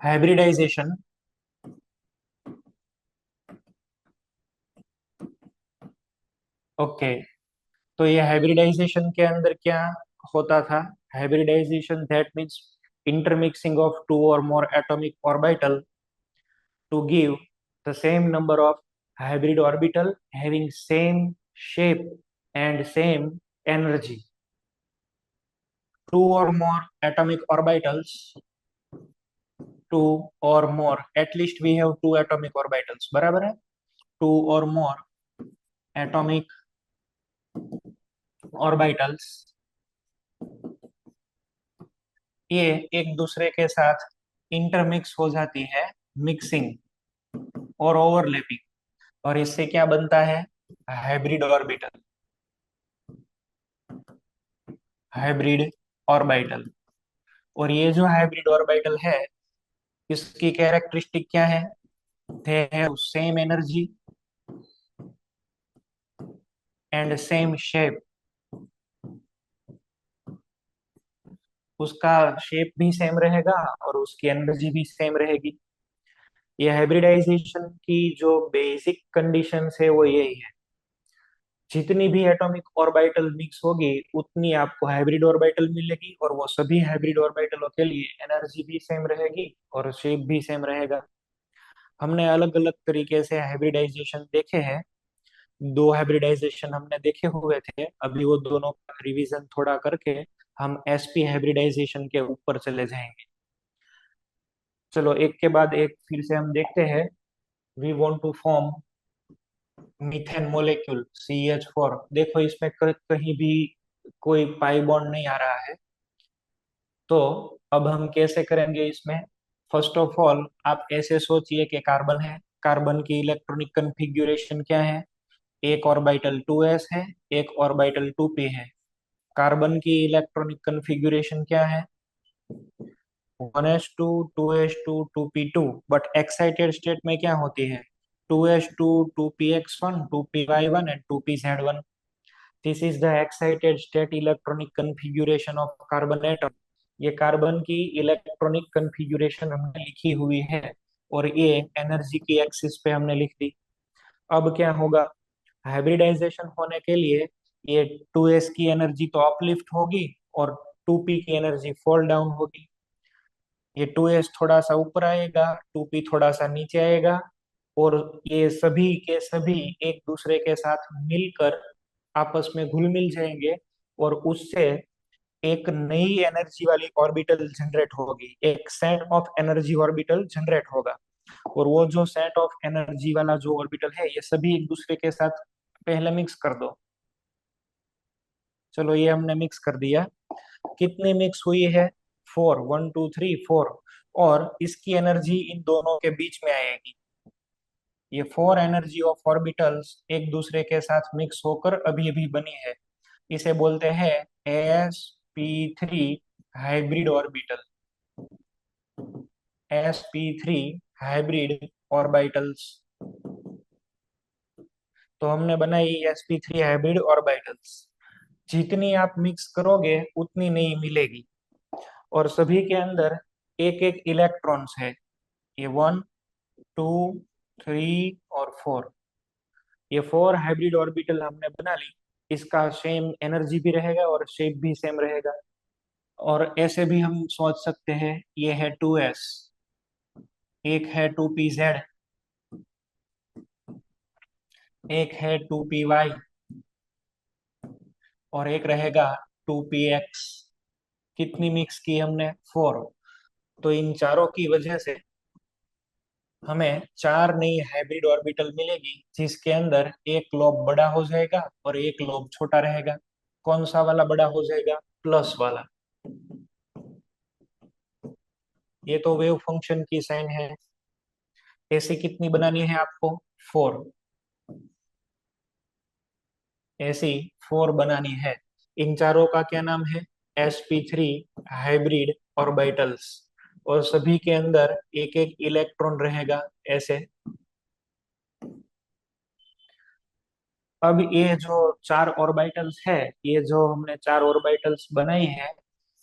Hybridisation. Okay, तो ये hybridisation के अंदर क्या होता था? Hybridisation that means intermixing of two or more atomic orbital to give the same number of hybrid orbital having same shape and same energy. Two or more atomic orbitals, two or more, at least we have two atomic orbitals, बराबर है? Two or more atomic orbitals, ये एक दूसरे के साथ intermix हो जाती है, मिक्सिंग और ओवरलैपिंग, और इससे क्या बनता है? Hybrid orbital. Hybrid orbital. और ये जो हाइब्रिड ऑर्बिटल है, इसकी कैरेक्टरिस्टिक क्या है? They have same energy and same shape. उसका शेप भी सेम रहेगा और उसकी एनर्जी भी सेम रहेगी। ये हाइब्रिडाइजेशन की जो बेसिक कंडीशंस है वो यही है। जितनी भी एटॉमिक ऑर्बिटल मिक्स होगी उतनी आपको हाइब्रिड ऑर्बिटल मिलेगी, और वो सभी हाइब्रिड ऑर्बिटलों के लिए एनर्जी भी सेम रहेगी और शेप भी सेम रहेगा। हमने अलग अलग तरीके से हाइब्रिडाइजेशन देखे हैं। दो हाइब्रिडाइजेशन हमने देखे हुए थे, अभी वो दोनों का रिवीजन थोड़ा करके हम एसपी हाइब्रिडाइजेशन के ऊपर चले जाएंगे। चलो एक के बाद एक फिर से हम देखते हैं। We want to form methane molecule CH4। देखो इसमें कहीं भी कोई पाई बॉन्ड नहीं आ रहा है। तो अब हम कैसे करेंगे इसमें? फर्स्ट ऑफ ऑल आप ऐसे सोचिए कि कार्बन है। कार्बन की इलेक्ट्रॉनिक कन्फिग्यूरेशन क्या है? एक ऑर्बिटल 2s है, एक ऑर्बिटल 2p है। कार्बन की इलेक्ट्रॉनिक कन्फिग्यूरेशन क्या है? 1s2, 2s2, 2p2। But excited state में क्या होती है? 2s2, 2px1, 2py1 and 2pz1। This is the excited state electronic configuration of carbon atom. ये कार्बन की इलेक्ट्रॉनिक कन्फिग्यूरेशन हमने लिखी हुई है, और ये एनर्जी की एक्सिस पे हमने लिख दी। अब क्या होगा? हाइब्रिडाइजेशन होने के लिए ये 2s की एनर्जी तो अपलिफ्ट होगी और 2p की एनर्जी फॉल डाउन होगी। ये 2s थोड़ा सा ऊपर आएगा, 2p थोड़ा सा नीचे आएगा, और ये सभी के सभी एक दूसरे के साथ मिलकर आपस में घुल मिल जाएंगे, और उससे एक नई एनर्जी वाली ऑर्बिटल जनरेट होगी, एक set of energy orbital generate होगा। और वो जो सेट ऑफ एनर्जी वाला जो ऑर्बिटल है, ये सभी एक दूसरे के साथ पहले मिक्स कर दो। चलो ये हमने मिक्स कर दिया। कितनी मिक्स हुई है? 4, 1 2 3 4। और इसकी एनर्जी इन दोनों के बीच में आएगी। ये 4 एनर्जी ऑफ ऑर्बिटल्स एक दूसरे के साथ मिक्स होकर अभी अभी बनी है। इसे बोलते हैं sp3 hybrid orbital. sp3 hybrid orbitals. तो हमने बनाई sp3 हाइब्रिड ऑर्बिटल्स। जितनी आप मिक्स करोगे उतनी नई मिलेगी, और सभी के अंदर एक एक इलेक्ट्रॉन्स है। ये 1, 2, 3 और 4। ये 4 हाइब्रिड ऑर्बिटल हमने बना ली। इसका सेम एनर्जी भी रहेगा और शेप भी सेम रहेगा। और ऐसे भी हम सोच सकते हैं, ये है 2s, एक है 2pz, एक है 2py, और एक रहेगा 2px। कितनी मिक्स की हमने? 4। तो इन चारों की वजह से हमें 4 नई हाइब्रिड ऑर्बिटल मिलेगी, जिसके अंदर एक लोब बड़ा हो जाएगा और एक लोब छोटा रहेगा। कौन सा वाला बड़ा हो जाएगा? प्लस वाला। ये तो वेव फंक्शन की साइन है। ऐसी कितनी बनानी है आपको? 4। ऐसी 4 बनानी है। इन चारों का क्या नाम है? sp3 hybrid orbitals. और सभी के अंदर एक एक इलेक्ट्रॉन रहेगा, ऐसे। अब ये जो 4 ऑर्बिटल्स है, ये जो हमने 4 ऑर्बिटल्स बनाई है,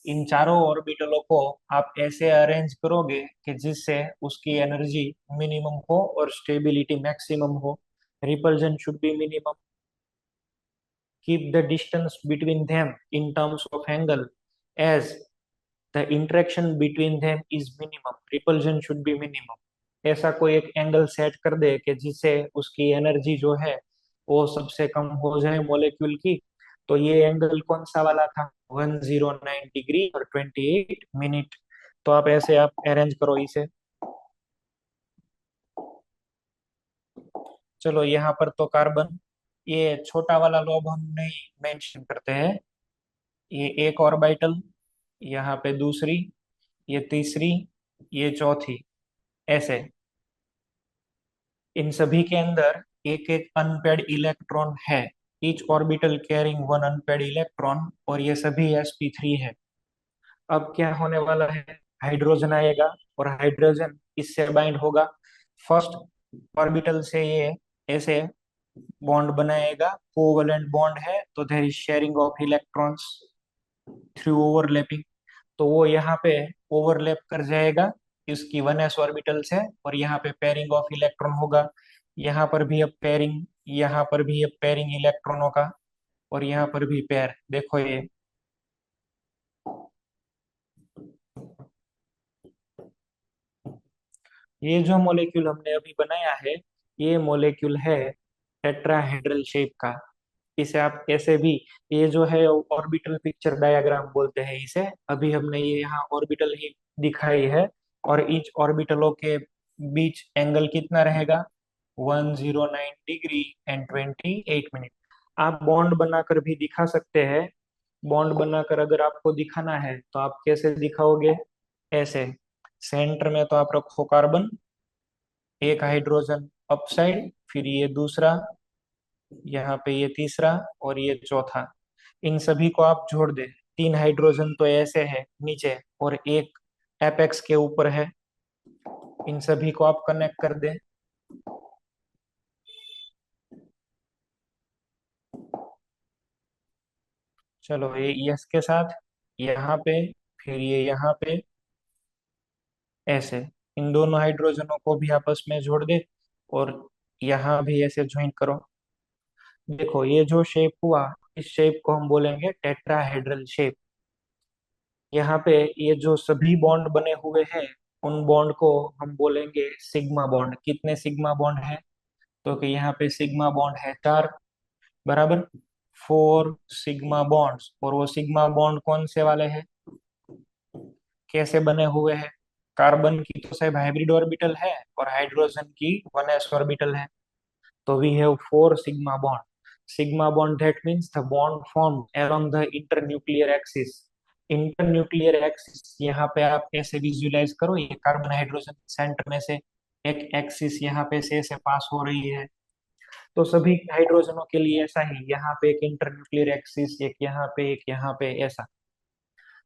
इन चारों ऑर्बिटलों को आप ऐसे अरेंज करोगे कि जिससे उसकी एनर्जी मिनिमम हो और स्टेबिलिटी मैक्सिमम हो। Repulsion should be minimum. Keep the distance between them in terms of angle as the interaction between them is minimum, repulsion should be minimum। ऐसा कोई एक एंगल सेट कर दे कि जिससे उसकी एनर्जी जो है वो सबसे कम हो जाए मॉलिक्यूल की। तो ये एंगल कौन सा वाला था? 109 डिग्री और 28 मिनट। तो आप ऐसे आप अरेंज करो इसे। चलो यहाँ पर तो कार्बन, ये छोटा वाला लोब हम नहीं मेंशन करते हैं। ये एक ऑर्बिटल, यहाँ पे दूसरी, ये तीसरी, ये चौथी, ऐसे इन सभी के अंदर एक एक अनपेड इलेक्ट्रॉन है। Each orbital carrying one unpaired electron, और ये सभी sp3 है। अब क्या होने वाला है? हाइड्रोजन आएगा और हाइड्रोजन इससे बाइंड होगा। फर्स्ट ऑर्बिटल से ये ऐसे बॉन्ड बनाएगा, कोवलेंट बॉन्ड है, तो there is sharing of electrons through overlapping. तो वो यहाँ पे ओवरलैप कर जाएगा इसकी 1s ऑर्बिटल से, और यहाँ पे पेयरिंग ऑफ इलेक्ट्रॉन होगा। यहाँ पर भी अब पेयरिंग, यहाँ पर भी अब पेयरिंग इलेक्ट्रॉनों का, और यहाँ पर भी पेयर। देखो ये जो मॉलिक्यूल हमने अभी बनाया है, ये मॉलिक्यूल है टेट्राहेड्रल शेप का। इसे आप कैसे भी, ये जो है ऑर्बिटल पिक्चर डायग्राम बोलते हैं इसे। अभी हमने ये यहाँ ऑर्बिटल ही दिखाई है, और ईच ऑर्बिटलों के बीच एंगल कितना रहेगा? 109 डिग्री एंड 28 मिनट। आप बॉन्ड बनाकर भी दिखा सकते हैं। बॉन्ड बनाकर अगर आपको दिखाना है तो आप कैसे दिखाओगे? ऐसे सेंटर में तो आप रखो कार्बन, एक हाइड्रोजन अप साइड, फिर ये दूसरा, यहाँ पे ये तीसरा, और ये चौथा। इन सभी को आप जोड़ दे। तीन हाइड्रोजन तो ऐसे है नीचे, और एक एपेक्स के ऊपर है। इन सभी को आप कनेक्ट कर दे। चलो ये इसके साथ यहाँ पे, फिर ये यहाँ पे, ऐसे इन दोनों हाइड्रोजनों को भी आपस में जोड़ दे, और यहाँ भी ऐसे ज्वाइन करो। देखो ये जो शेप हुआ, इस शेप को हम बोलेंगे टेट्राहेड्रल शेप। यहाँ पे ये जो सभी बॉन्ड बने हुए हैं, उन बॉन्ड को हम बोलेंगे सिग्मा बॉन्ड। कितने सिग्मा बॉन्ड है? तो कि यहाँ पे सिग्मा बॉन्ड है 4, बराबर। 4 सिग्मा बॉन्ड्स, और वो सिग्मा बॉन्ड कौन से वाले हैं? कैसे बने हुए हैं? कार्बन की तो शायद हाइब्रिड ऑर्बिटल है, और हाइड्रोजन की 1s ऑर्बिटल है। तो we have 4 sigma bond. Sigma bond that means the bond form along the internuclear axis. Internuclear axis यहाँ पे आप ऐसे विजुलाइज करो, ये कार्बन हाइड्रोजन सेंटर में से एक एक्सिस यहाँ पे से ऐसे पास हो रही है। तो सभी हाइड्रोजनों के लिए ऐसा ही, यहाँ पे एक इंटरन्यूक्लियर एक्सिस, एक यहाँ पे, एक यहाँ पे, ऐसा।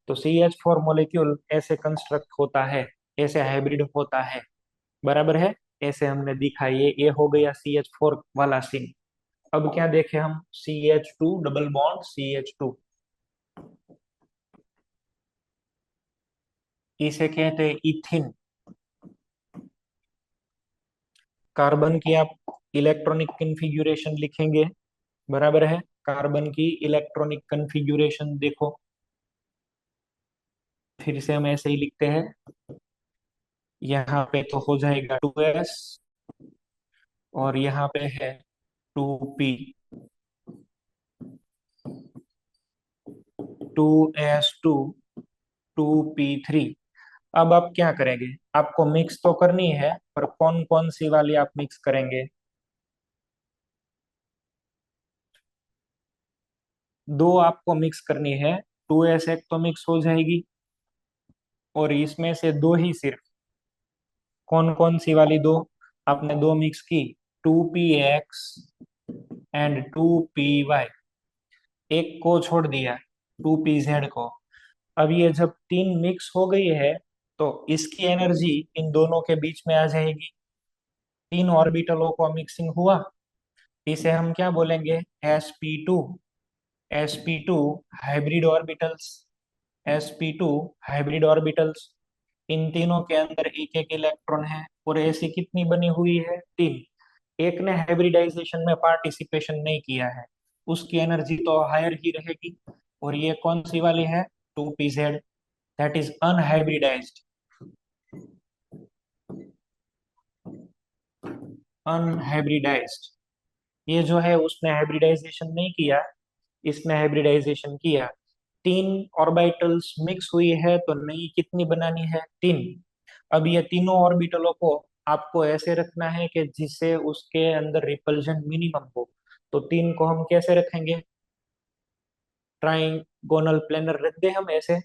तो CH4 मॉलिक्यूल ऐसे कंस्ट्रक्ट होता है, ऐसे हाइब्रिड होता है, बराबर है। ऐसे हमने दिखा, ये हो गया CH4 वाला सीन। अब क्या देखे हम? CH2 डबल बॉन्ड CH2, इसे कहते हैं इथिन। कार्बन की आप इलेक्ट्रॉनिक कन्फिग्यूरेशन लिखेंगे, बराबर है। कार्बन की इलेक्ट्रॉनिक कन्फिग्यूरेशन देखो, फिर से हम ऐसे ही लिखते हैं। यहाँ पे तो हो जाएगा 2s, और यहाँ पे है 2p, 2s2, 2p3। अब आप क्या करेंगे? आपको मिक्स तो करनी है, पर कौन कौन सी वाली आप मिक्स करेंगे? दो आपको मिक्स करनी है। 2s एक तो मिक्स हो जाएगी, और इसमें से दो ही सिर्फ। कौन कौन सी वाली दो? आपने दो मिक्स की, 2px एंड 2py। एक को छोड़ दिया, 2pz को। अब ये जब तीन मिक्स हो गई है, तो इसकी एनर्जी इन दोनों के बीच में आ जाएगी। तीन ऑर्बिटलों को मिक्सिंग हुआ, इसे हम क्या बोलेंगे? sp2। sp2 hybrid orbitals. sp2 hybrid orbitals. इन तीनों के अंदर एक एक इलेक्ट्रॉन है, और ऐसी कितनी बनी हुई है? तीन। एक ने हाइब्रिडाइजेशन में पार्टिसिपेशन नहीं किया है, उसकी एनर्जी तो हायर ही रहेगी। और ये कौन सी वाली है? 2pz, that is unhybridised. Unhybridised, ये जो है उसने हाइब्रिडाइजेशन नहीं किया, इसने हाइब्रिडाइजेशन किया। तीन ऑर्बिटल्स मिक्स हुई है, तो नई कितनी बनानी है? तीन। अब ये तीनों ऑर्बिटलों को आपको ऐसे रखना है कि जिससे उसके अंदर रिपल्जन मिनिमम हो। तो तीन को हम कैसे रखेंगे? ट्राइगोनल प्लेनर रख दे हम ऐसे,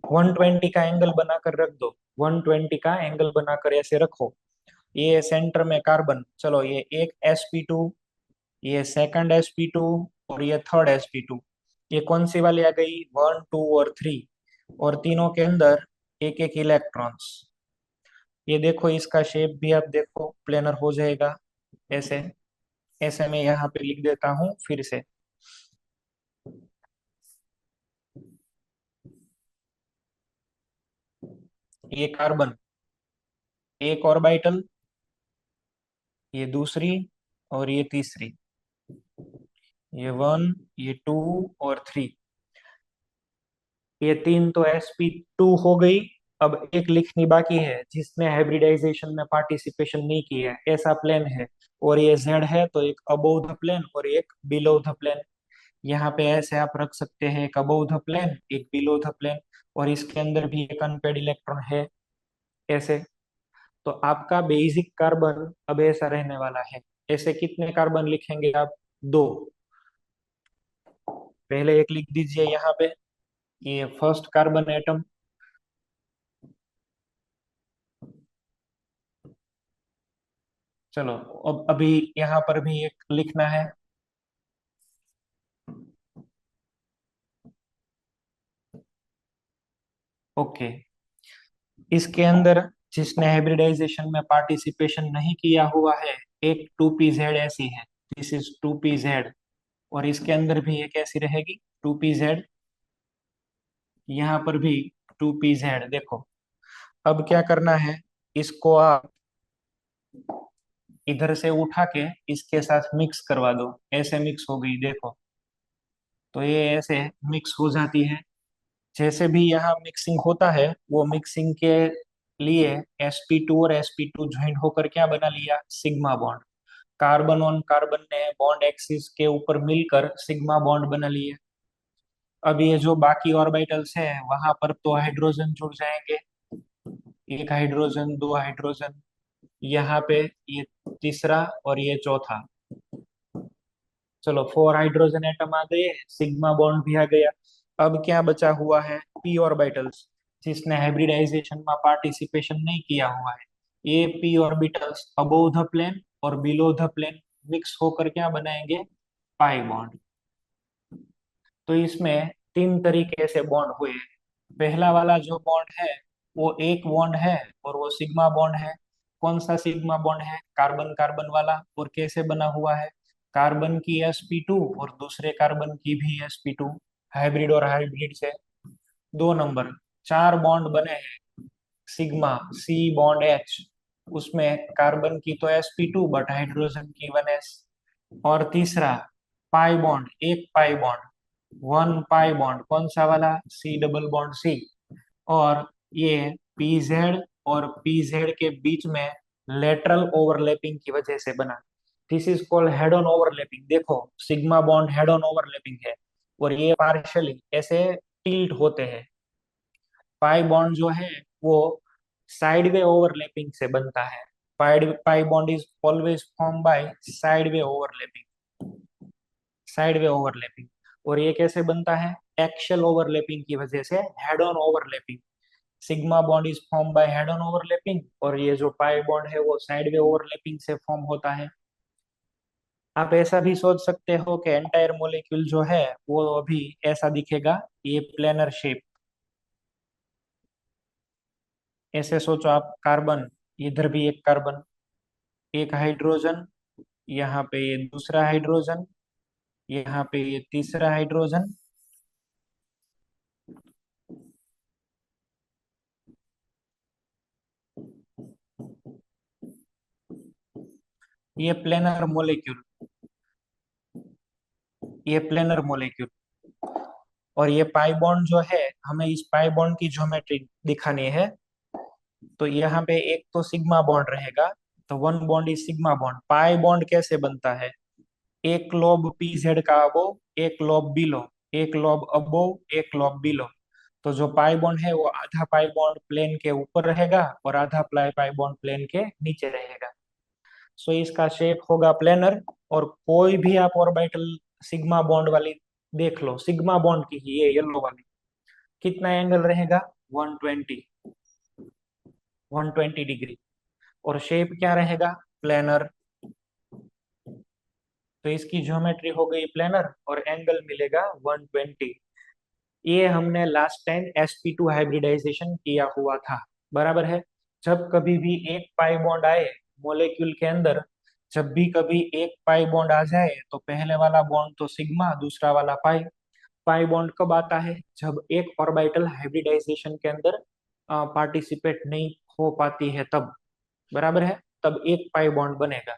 120 का एंगल बनाकर रख दो। 120 का एंगल बनाकर ऐसे रखो। ये सेंटर में कार्बन, चलो ये एक sp2, ये सेकंड sp2, और ये थर्ड sp2। ये कौन सी वाली आ गई? 1 2 और 3। और तीनों के अंदर एक एक इलेक्ट्रॉन्स। ये देखो, इसका शेप भी आप देखो प्लेनर हो जाएगा ऐसे। ऐसे मैं यहाँ पे लिख देता हूँ फिर से। ये कार्बन एक ऑर्बिटल, ये दूसरी, और ये तीसरी। ये 1, ये 2 और 3। ये तीन तो sp2 हो गई। अब एक लिखनी बाकी है जिसने हाइब्रिडाइजेशन में पार्टिसिपेशन नहीं किया है, ऐसा प्लेन है। और ये z है, तो एक अबोव द प्लेन और एक बिलो द प्लेन। यहाँ पे ऐसे आप रख सकते हैं, एक अबोव द प्लेन, एक बिलो द प्लेन। और इसके अंदर भी एक अनपेड इलेक्ट्रॉन है ऐसे। तो आपका बेसिक कार्बन अब ऐसा रहने वाला है। ऐसे कितने कार्बन लिखेंगे आप? दो। पहले एक लिख दीजिए यहाँ पे, ये फर्स्ट कार्बन एटम। चलो, अब अभी यहाँ पर भी एक लिखना है। ओके। इसके अंदर जिसने हाइब्रिडाइजेशन में पार्टिसिपेशन नहीं किया हुआ है, एक 2pz ऐसी है। This is 2pz। और इसके अंदर भी एक ऐसी रहेगी 2pz। यहाँ पर भी 2pz। देखो, अब क्या करना है, इसको आप इधर से उठा के इसके साथ मिक्स करवा दो। ऐसे मिक्स हो गई देखो। तो ये ऐसे मिक्स हो जाती है। जैसे भी यहाँ मिक्सिंग होता है, वो मिक्सिंग के लिए sp2 और sp2 ज्वाइंट होकर क्या बना लिया? Sigma bond. Carbon on carbon ने बॉन्ड एक्सिस के ऊपर मिलकर सिग्मा बॉन्ड बना लिया। अब ये जो बाकी ऑर्बिटल्स है, वहां पर तो हाइड्रोजन जुड़ जाएंगे। एक हाइड्रोजन, दो हाइड्रोजन, यहाँ पे ये तीसरा, और ये चौथा। चलो, 4 हाइड्रोजन एटम आ गए, सिग्मा बॉन्ड भी आ गया। अब क्या बचा हुआ है? पी ऑर्बिटल्स, जिसने हाइब्रिडाइजेशन में पार्टिसिपेशन नहीं किया हुआ है। ये P orbitals above the plane और बिलो द प्लेन मिक्स होकर क्या बनाएंगे? Pi bond. तो इसमें तीन तरीके से बॉन्ड हुए। पहला वाला जो बॉन्ड है, वो एक बॉन्ड है, और वो सिग्मा बॉन्ड है। कौन सा सिग्मा बॉन्ड है? कार्बन कार्बन वाला। और कैसे बना हुआ है? कार्बन की sp2 और दूसरे कार्बन की भी sp2, हाइब्रिड और हाइब्रिड से। 2 नंबर, चार बॉन्ड बने हैं। सिग्मा C बॉन्ड H, उसमें कार्बन की तो sp2 बट हाइड्रोजन की 1s। और तीसरा पाई बॉन्ड, एक पाई बॉन्ड, 1 पाई बॉन्ड। कौन सा वाला? C double bond C। और ये pz और pz के बीच में लेटरल ओवरलैपिंग की वजह से बना। This is called head on overlapping. देखो, sigma bond head on overlapping है, और ये पार्शियली ऐसे टिल्ट होते हैं। पाई बॉन्ड जो है वो साइड वे ओवरलैपिंग से बनता है। Pi bond is always form by side way overlapping. Side way overlapping. और ये कैसे बनता है? एक्शियल ओवरलैपिंग की वजह से head on overlapping. Sigma bond is form by head on overlapping, और ये जो पाई बॉन्ड है वो साइड वे ओवरलैपिंग से फॉर्म होता है। आप ऐसा भी सोच सकते हो कि एंटायर मॉलिक्यूल जो है वो अभी ऐसा दिखेगा, ये प्लेनर शेप। ऐसे सोचो आप, कार्बन, इधर भी एक कार्बन, एक हाइड्रोजन, यहाँ पे ये दूसरा हाइड्रोजन, यहाँ पे ये तीसरा हाइड्रोजन, ये प्लेनर मोलिक्यूल, ये प्लेनर मोलिक्यूल। और ये पाई बॉन्ड जो है, हमें इस पाई बॉन्ड की ज्योमेट्री दिखानी है। तो यहाँ पे एक तो सिग्मा बॉन्ड रहेगा, तो one bond is sigma bond. Pi bond कैसे बनता है? एक लोब पी जेड का अबोव, एक लोब बिलो, एक लोब अबोव, एक लोब बिलो। तो जो पाई बॉन्ड है वो आधा पाई बॉन्ड प्लेन के ऊपर रहेगा और आधा पाई पाई बॉन्ड प्लेन के नीचे रहेगा। सो इसका शेप होगा प्लेनर। और कोई भी आप ऑर्बिटल सिग्मा बॉन्ड वाली देख लो, सिग्मा बॉन्ड की ही ये येलो वाली, कितना एंगल रहेगा? 120, 120 डिग्री। और शेप क्या रहेगा? प्लेनर। तो इसकी ज्योमेट्री हो गई प्लेनर और एंगल मिलेगा 120। ये हमने लास्ट टाइम sp2 हाइब्रिडाइजेशन किया हुआ था, बराबर है। जब कभी भी एक पाई बॉन्ड आए मॉलिक्यूल के अंदर, जब भी कभी एक पाई बॉन्ड आ जाए तो पहले वाला बॉन्ड तो सिग्मा, दूसरा वाला पाई। पाई बॉन्ड कब आता है? जब एक ऑर्बिटल हाइब्रिडाइजेशन के अंदर पार्टिसिपेट नहीं हो पाती है तब, बराबर है, तब एक पाई बॉन्ड बनेगा।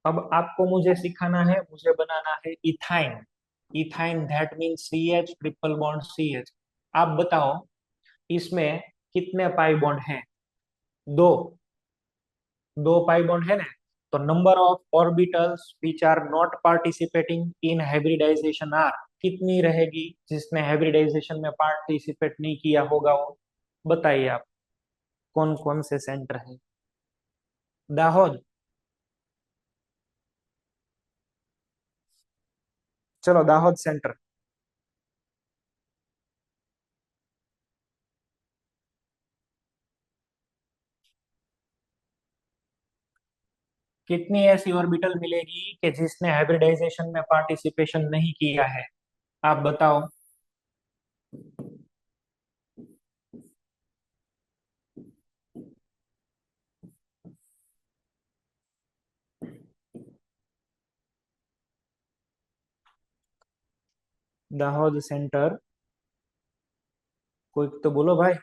अब आपको मुझे सिखाना है, मुझे बनाना है ethyne. Ethyne that mean C H triple bond C H. आप बताओ इसमें कितने पाई बॉन्ड हैं? दो। दो पाई बॉन्ड है ना। तो number of orbitals which are not participating in hybridisation are, कितनी रहेगी? जिसने हाइब्रिडाइजेशन में पार्टिसिपेट नहीं किया होगा वो बताइए आप। कौन कौन से सेंटर है? दाहोद। चलो दाहोद सेंटर। कितनी ऐसी ऑर्बिटल मिलेगी कि जिसने हाइब्रिडाइजेशन में पार्टिसिपेशन नहीं किया है? आप बताओ। दाहोद सेंटर, कोई तो बोलो भाई।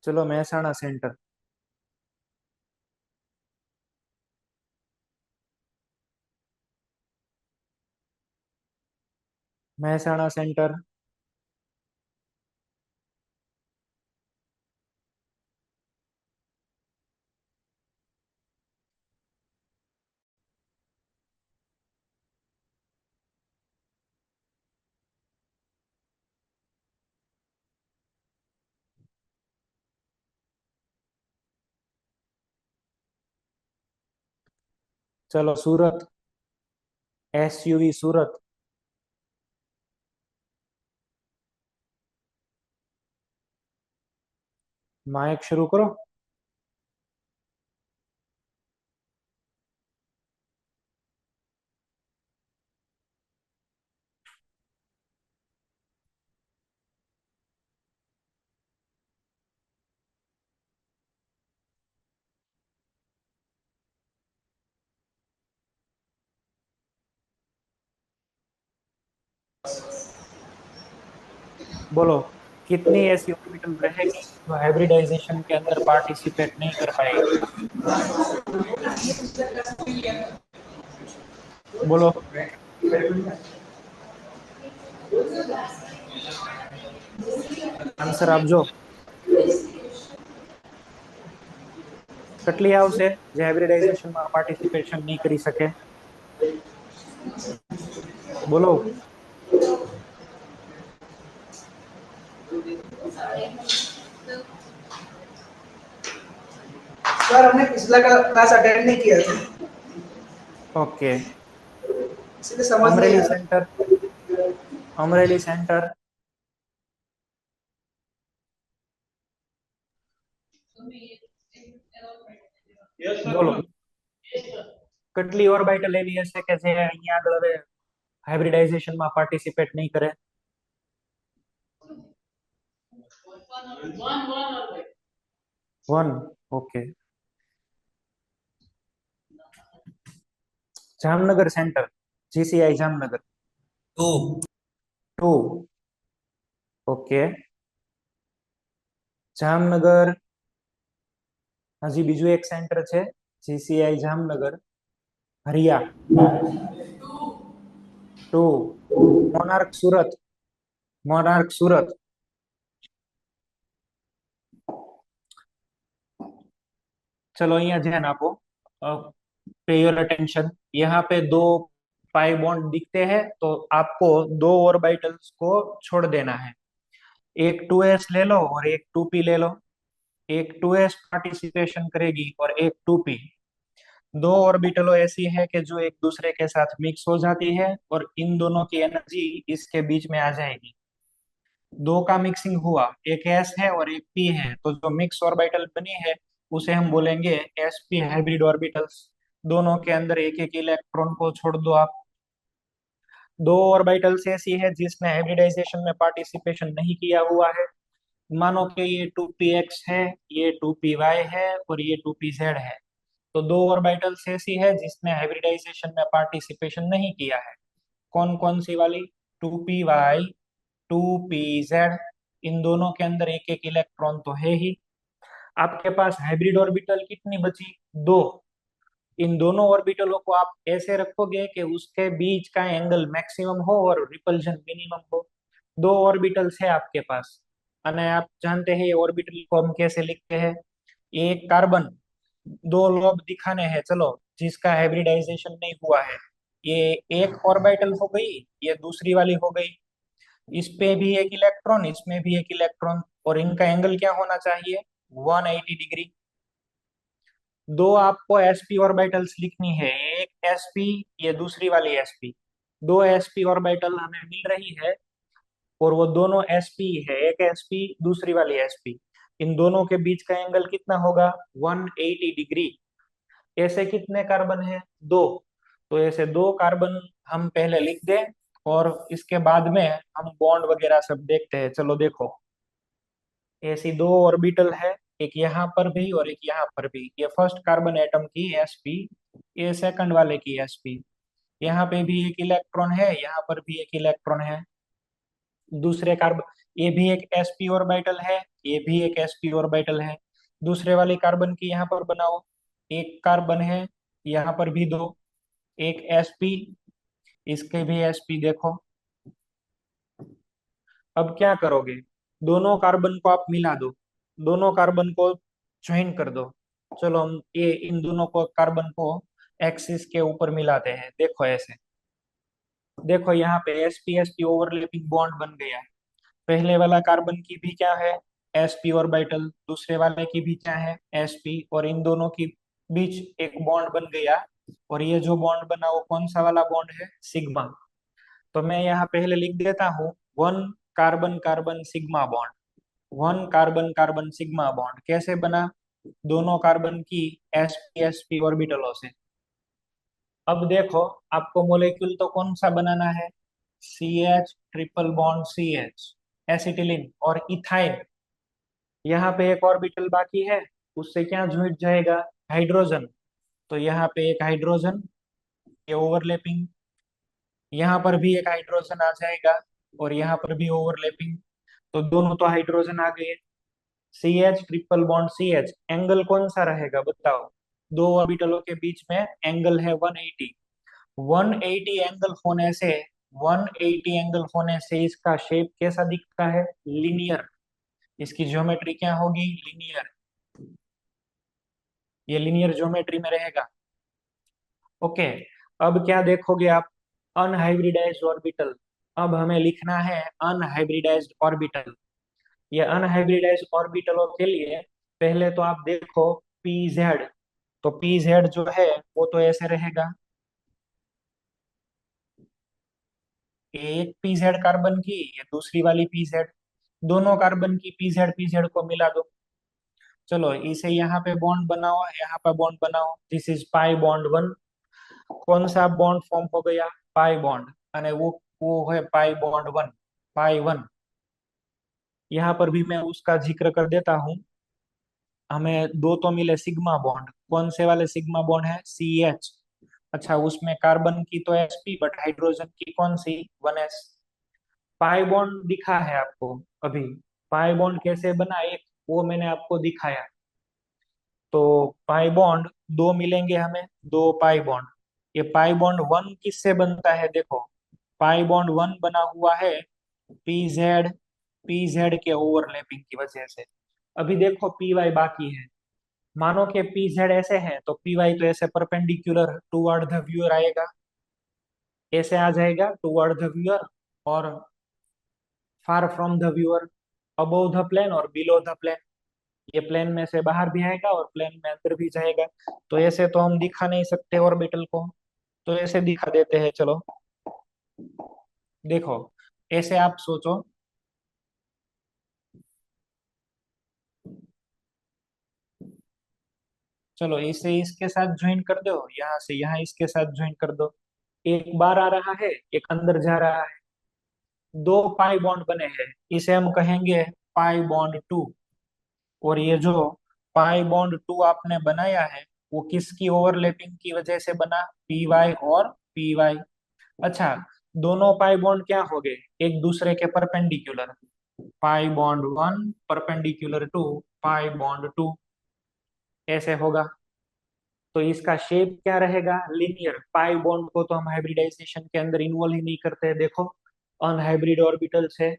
चलो महसाणा सेंटर। महसाणा सेंटर। चलो सूरत, SUV सूरत। माइक शुरू करो। बोलो, कितनी ऐसी ऑर्बिटल रहेगी जो हाइब्रिडाइजेशन के अंदर पार्टिसिपेट नहीं कर पाएगी? बोलो। आंसर आप जो કેટલી આવશે જે હાઇબ્રિડાઇઝેશનમાં પાર્ટિસિપેશન નહીં કરી શકે? બોલો। सर हमने पिछला क्लास अटेंड नहीं किया था ओके। इसलिए समझ नहीं अमरेली आ रहा। Centre, Amreli centre. બોલો, કેટલી ઓર્બિટલ એવી હશે કે જે અહીંયા આગળ હવે હાઇબ્રિડાઇઝેશનમાં પાર્ટિસિપેટ નહીં કરે? One. Okay. Jamnagar centre, GCI Jamnagar. Two. Two. Okay. Jamnagar હજી બીજું એક સેન્ટર છે, GCI Jamnagar. Hariya 2. Monarch Surat. Monarch Surat. चलो यहाँ ध्यान आपो, पे योर अटेंशन. यहाँ पे दो पाई बॉन्ड दिखते हैं, तो आपको दो ऑर्बिटल्स को छोड़ देना है. एक 2s ले लो और एक 2p ले लो. एक 2s पार्टिसिपेशन करेगी और एक 2p. दो ऑर्बिटलों ऐसी है कि जो एक दूसरे के साथ मिक्स हो जाती है और इन दोनों की एनर्जी इसके बीच में आ जाएगी. दो का मिक्सिंग हुआ, एक एस है और एक पी है, तो जो मिक्स ऑर्बिटल बनी है उसे हम बोलेंगे एसपी हाइब्रिड ऑर्बिटल्स. दोनों के अंदर एक एक इलेक्ट्रॉन को छोड़ दो आप. दो ऑर्बिटल्स ऐसी है जिसने हाइब्रिडाइजेशन में पार्टिसिपेशन नहीं किया हुआ है. मानो कि ये 2px है, ये 2py है और ये 2pz है. तो दो ऑर्बिटल्स ऐसी है जिसने हाइब्रिडाइजेशन में पार्टिसिपेशन नहीं किया है. कौन कौन सी वाली? 2py, 2pz. इन दोनों के अंदर एक एक इलेक्ट्रॉन तो है ही. आपके पास हाइब्रिड ऑर्बिटल कितनी बची? दो. इन दोनों ऑर्बिटलों को आप ऐसे रखोगे कि उसके बीच का एंगल मैक्सिमम हो और रिपल्जन मिनिमम हो. दो ऑर्बिटल्स है आपके पास. અને आप जानते हैं ये ऑर्बिटल को हम कैसे लिखते हैं. एक कार्बन, दो लोब दिखाने हैं चलो, जिसका हाइब्रिडाइजेशन नहीं हुआ है. ये एक ऑर्बिटल हो गई, ये दूसरी वाली हो गई. इस पे भी एक इलेक्ट्रॉन, इसमें भी एक इलेक्ट्रॉन, और इनका एंगल क्या होना चाहिए? 180 डिग्री. दो आपको एसपी ऑर्बिटल्स लिखनी है. एक एसपी, ये दूसरी वाली एसपी. दो एसपी ऑर्बिटल हमें मिल रही है और वो दोनों एसपी है. एक एसपी, दूसरी वाली एसपी. इन दोनों के बीच का एंगल कितना होगा? 180 डिग्री. ऐसे कितने कार्बन है? दो. तो ऐसे दो कार्बन हम पहले लिख दें और इसके बाद में हम बॉन्ड वगैरह सब देखते हैं. चलो देखो, ऐसी दो ऑर्बिटल है, एक यहाँ पर भी और एक यहाँ पर भी. ये फर्स्ट कार्बन एटम की एसपी, ये सेकंड वाले की एसपी. यहाँ पे भी एक इलेक्ट्रॉन है, यहाँ पर भी एक इलेक्ट्रॉन है. दूसरे कार्बन, ये भी एक एसपी ऑर्बिटल है, ये भी एक एसपी ऑर्बिटल है. दूसरे वाले कार्बन की यहाँ पर बनाओ. एक कार्बन है, यहाँ पर भी दो. एक एसपी, इसके भी एसपी देखो. अब क्या करोगे? दोनों कार्बन को आप मिला दो, दोनों कार्बन को ज्वाइन कर दो. चलो हम ये इन दोनों को कार्बन को एक्सिस के ऊपर मिलाते हैं. देखो ऐसे, देखो यहाँ पे एसपी एसपी ओवरलैपिंग बॉन्ड बन गया है. पहले वाला कार्बन की भी क्या है? SP orbital. दूसरे वाले की भी क्या है? एसपी. और इन दोनों की बीच एक बॉन्ड बन गया. और ये जो बॉन्ड बना वो कौन सा वाला बॉन्ड है? सिग्मा. तो मैं यहाँ पहले लिख देता हूँ, one carbon carbon sigma bond. One carbon carbon sigma bond कैसे बना? दोनों कार्बन की एसपी एसपी ऑर्बिटलों से. अब देखो, आपको मोलेक्यूल तो कौन सा बनाना है? C H triple bond C H, acetylene और इथाइन. यहाँ पे एक ऑर्बिटल बाकी है, उससे क्या जुड़ जाएगा? हाइड्रोजन. तो यहाँ पे एक हाइड्रोजन, ये ओवरलैपिंग. यहाँ पर भी एक हाइड्रोजन आ जाएगा और यहाँ पर भी ओवरलैपिंग. तो दोनों तो हाइड्रोजन आ गए. C H triple bond C H, angle कौन सा रहेगा बताओ? दो ऑर्बिटलों के बीच में एंगल है 180. 180 एंगल होने से, 180 एंगल होने से इसका शेप कैसा दिखता है? लिनियर. इसकी ज्योमेट्री क्या होगी? लिनियर. ये लिनियर ज्योमेट्री में रहेगा. ओके. अब क्या देखोगे आप? Unhybridised orbital. अब हमें लिखना है अनहाइब्रिडाइज्ड ऑर्बिटल. ये अनहाइब्रिडाइज्ड ऑर्बिटलों के लिए पहले तो आप देखो पीजेड. तो पीजेड जो है वो तो ऐसे रहेगा. एक पीजेड कार्बन की, ये दूसरी वाली पीजेड. दोनों कार्बन की पीजेड पीजेड को मिला दो. चलो इसे यहाँ पे बॉन्ड बनाओ, यहाँ पे बॉन्ड बनाओ. This is pi bond one. कौन सा बॉन्ड फॉर्म हो गया? Pi bond. અને वो है पाई बॉन्ड वन, पाई वन. यहाँ पर भी मैं उसका जिक्र कर देता हूँ. हमें दो तो मिले सिग्मा बॉन्ड. कौन से वाले सिग्मा बॉन्ड है? C H. अच्छा, उसमें कार्बन की तो एसपी, बट हाइड्रोजन की कौन सी? 1s. पाई बॉन्ड दिखा है आपको अभी। पाई बॉन्ड कैसे बना एक, वो मैंने आपको दिखाया। तो पाई बॉन्ड दो मिलेंगे हमें, दो पाई बॉन्ड। ये पाई बॉन्ड वन किससे बनता है देखो। पाई बॉन्ड वन बना हुआ है पी जेड के ओवरलैपिंग की वजह से। अभी देखो पी वाई बाकी है। मानो कि पी जेड ऐसे है तो पी वाई तो ऐसे परपेंडिकुलर टुवर्ड द व्यूअर आएगा, ऐसे आ जाएगा टुवर्ड द व्यूअर, और far from the viewer, above the plane और बिलो द प्लेन। ये प्लेन में से बाहर भी आएगा और प्लेन में अंदर भी जाएगा। तो ऐसे तो हम दिखा नहीं सकते ऑर्बिटल को, तो ऐसे दिखा देते हैं चलो। देखो ऐसे आप सोचो, चलो इसे इसके साथ ज्वाइन कर दो, यहाँ से यहाँ इसके साथ ज्वाइन कर दो। एक बार आ रहा है, एक अंदर जा रहा है, दो पाई बॉन्ड बने हैं। इसे हम कहेंगे पाई बॉन्ड टू। और ये जो पाई बॉन्ड टू आपने बनाया है, वो किसकी ओवरलैपिंग की वजह से बना, पी वाई और पी वाई। अच्छा, दोनों पाई बॉन्ड क्या हो गए, एक दूसरे के perpendicular. Pi bond one perpendicular to pi bond two, ऐसे होगा। तो इसका शेप क्या रहेगा, लिनियर। पाई बॉन्ड को तो हम हाइब्रिडाइजेशन के अंदर इन्वॉल्व ही नहीं करते हैं। देखो अनहाइब्रिड ऑर्बिटल्स है,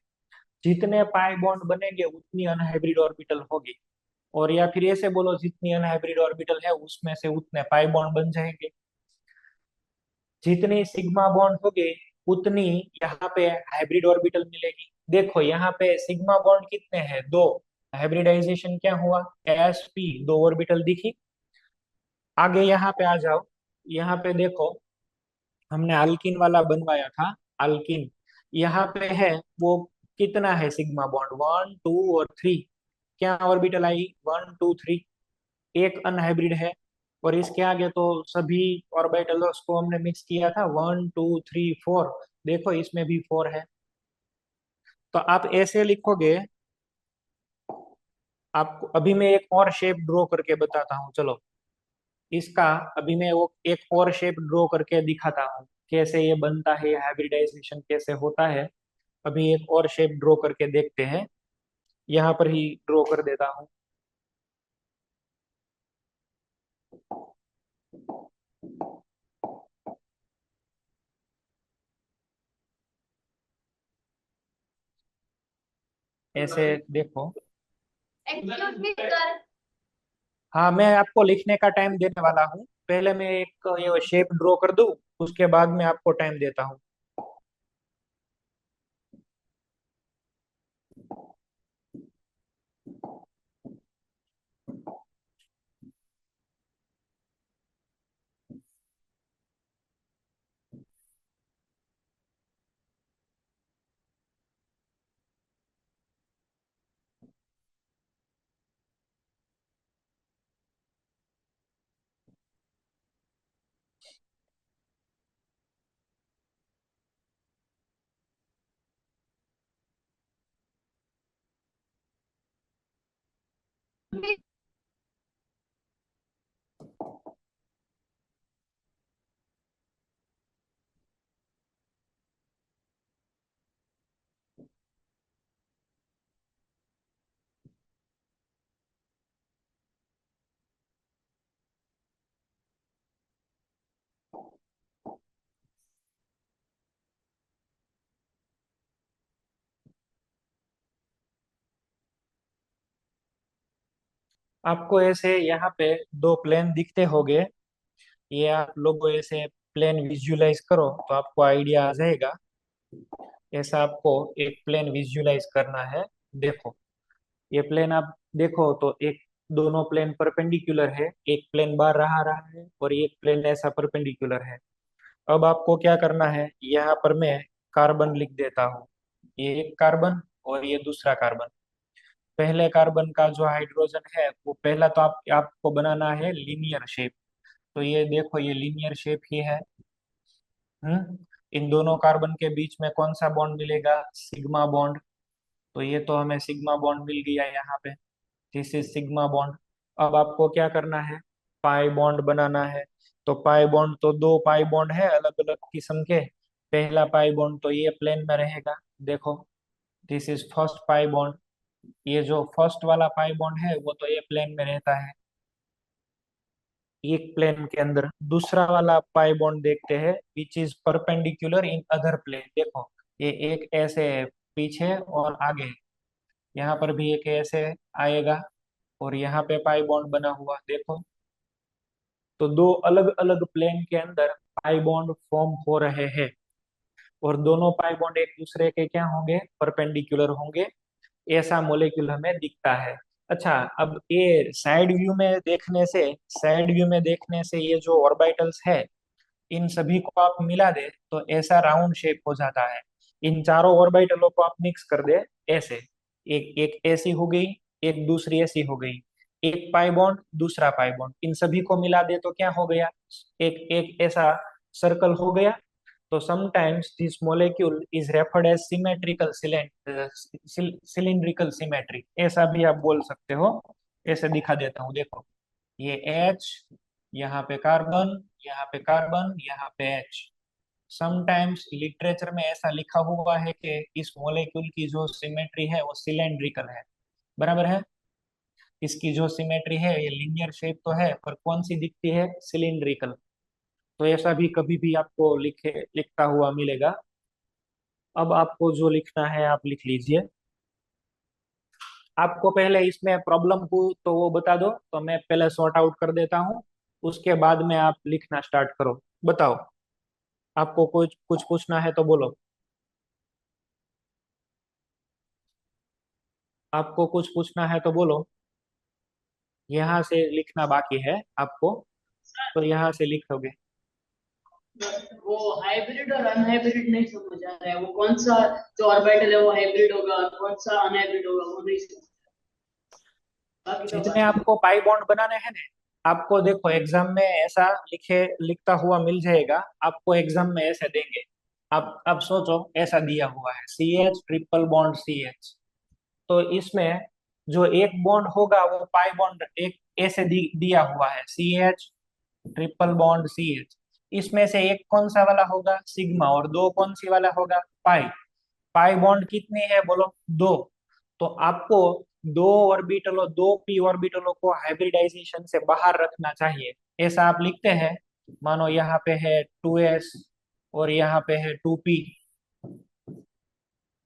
जितने पाई बॉन्ड बनेंगे उतनी अनहाइब्रिड ऑर्बिटल होगी। और या फिर ऐसे बोलो, जितनी अनहाइब्रिड ऑर्बिटल है उसमें से उतने पाई बॉन्ड बन जाएंगे। जितनी सिग्मा बॉन्ड होगे उतनी यहाँ पे हाइब्रिड ऑर्बिटल मिलेगी। देखो यहाँ पे सिग्मा बॉन्ड कितने हैं, दो। हाइब्रिडाइजेशन क्या हुआ, एस पी, दो ऑर्बिटल दिखी। आगे यहाँ पे आ जाओ, यहाँ पे देखो हमने अल्किन वाला बनवाया था, अल्किन। यहाँ पे है वो, कितना है सिग्मा बॉन्ड, वन टू और थ्री। क्या ऑर्बिटल आई, वन टू थ्री, एक अनहाइब्रिड है। और इसके आगे तो सभी ऑर्बिटल्स को हमने मिक्स किया था, वन टू थ्री फोर। देखो इसमें भी फोर है। तो आप ऐसे लिखोगे। आपको अभी मैं एक और शेप ड्रॉ करके बताता हूँ चलो। इसका अभी मैं वो एक और शेप ड्रॉ करके दिखाता हूँ, कैसे ये बनता है, हाइब्रिडाइजेशन कैसे होता है। अभी एक और शेप ड्रॉ करके देखते हैं, यहाँ पर ही ड्रॉ कर देता हूँ। ऐसे देखो। Excuse me sir. हाँ, मैं आपको लिखने का टाइम देने वाला हूँ। पहले मैं एक ये शेप ड्रॉ कर दूं, उसके बाद मैं आपको टाइम देता हूँ। आपको ऐसे यहाँ पे दो प्लेन दिखते होंगे। ये आप लोग ऐसे प्लेन विजुअलाइज करो तो आपको आइडिया आ जाएगा। ऐसा आपको एक प्लेन विजुअलाइज करना है। देखो ये प्लेन आप देखो तो एक, दोनों प्लेन परपेंडिकुलर है, एक प्लेन बाहर रहा रहा है और एक प्लेन ऐसा परपेंडिकुलर है। अब आपको क्या करना है, यहाँ पर मैं कार्बन लिख देता हूँ। ये एक कार्बन और ये दूसरा कार्बन। पहले कार्बन का जो हाइड्रोजन है वो पहला तो आपको बनाना है लीनियर शेप। तो ये देखो ये लीनियर शेप ही है। इन दोनों कार्बन के बीच में कौन सा बॉन्ड मिलेगा, सिग्मा बॉन्ड। तो ये तो हमें सिग्मा बॉन्ड मिल गया यहाँ पे, दिस इज सिग्मा बॉन्ड। अब आपको क्या करना है, पाई बॉन्ड बनाना है। तो पाई बॉन्ड तो दो पाई बॉन्ड है अलग अलग किस्म के। पहला पाई बॉन्ड तो ये प्लेन में रहेगा, देखो, this is first pi bond. ये जो फर्स्ट वाला पाई बॉन्ड है वो तो ये प्लेन में रहता है, एक प्लेन के अंदर। दूसरा वाला पाई बॉन्ड देखते हैं, which is perpendicular in other plane. देखो, ये एक ऐसे है पीछे और आगे, यहाँ पर भी एक ऐसे आएगा, और यहाँ पे पाई बॉन्ड बना हुआ, देखो। तो दो अलग अलग प्लेन के अंदर पाई बॉन्ड फॉर्म हो रहे हैं, और दोनों पाई बॉन्ड एक दूसरे के क्या होंगे, परपेंडिकुलर होंगे। ऐसा मोलेक्यूल हमें दिखता है। अच्छा, अब ये साइड व्यू में देखने से ये जो ऑर्बिटल्स है, इन सभी को आप मिला दे तो ऐसा राउंड शेप हो जाता है। इन चारों ऑर्बिटलों को आप मिक्स कर दे ऐसे, एक एक ऐसी हो गई, एक दूसरी ऐसी हो गई, एक पाई बॉन्ड दूसरा पाई बॉन्ड, इन सभी को मिला दे तो क्या हो गया, एक एक ऐसा सर्कल हो गया। तो sometimes this molecule is referred as symmetrical cylindrical symmetry, ऐसा भी आप बोल सकते हो। ऐसे दिखा देता हूँ, देखो, ये H, यहाँ पे कार्बन, यहाँ पे कार्बन, यहाँ पे H। समटाइम्स लिटरेचर में ऐसा लिखा हुआ है कि इस मॉलिक्यूल की जो सिमेट्री है वो सिलेंड्रिकल है, बराबर है। इसकी जो सिमेट्री है ये लीनियर शेप तो है, पर कौन सी दिखती है, सिलिंड्रिकल। तो ऐसा भी कभी भी आपको लिखता हुआ मिलेगा। अब आपको जो लिखना है आप लिख लीजिए। आपको पहले इसमें प्रॉब्लम हो तो वो बता दो, तो मैं पहले सॉर्ट आउट कर देता हूँ, उसके बाद में आप लिखना स्टार्ट करो। बताओ, आपको कुछ कुछ पूछना है तो बोलो। आपको कुछ पूछना है तो बोलो। यहाँ से लिखना बाकी है आपको, तो यहाँ से लिखोगे। वो हाइब्रिड और अनहाइब्रिड नहीं समझ आ रहा है, वो कौन सा जो ऑर्बिटल है वो हाइब्रिड होगा और कौन सा अनहाइब्रिड होगा वो नहीं समझ। बाकी तो जितने बात है। आपको पाई बॉन्ड बनाने हैं ना, आपको देखो एग्जाम में ऐसा लिखता हुआ मिल जाएगा, आपको एग्जाम में ऐसे देंगे। आप सोचो, ऐसा दिया हुआ है CH ट्रिपल बॉन्ड CH। तो इसमें जो एक बॉन्ड होगा वो पाई बॉन्ड एक ऐसे दिया हुआ है, CH ट्रिपल बॉन्ड CH। इसमें से एक कौन सा वाला होगा, सिग्मा, और दो कौन सी वाला होगा, पाई। पाई बॉन्ड कितने हैं बोलो, दो। तो आपको दो ऑर्बिटलों, दो पी ऑर्बिटलों को हाइब्रिडाइजेशन से बाहर रखना चाहिए। ऐसा आप लिखते हैं, मानो यहाँ पे है 2s और यहाँ पे है 2p,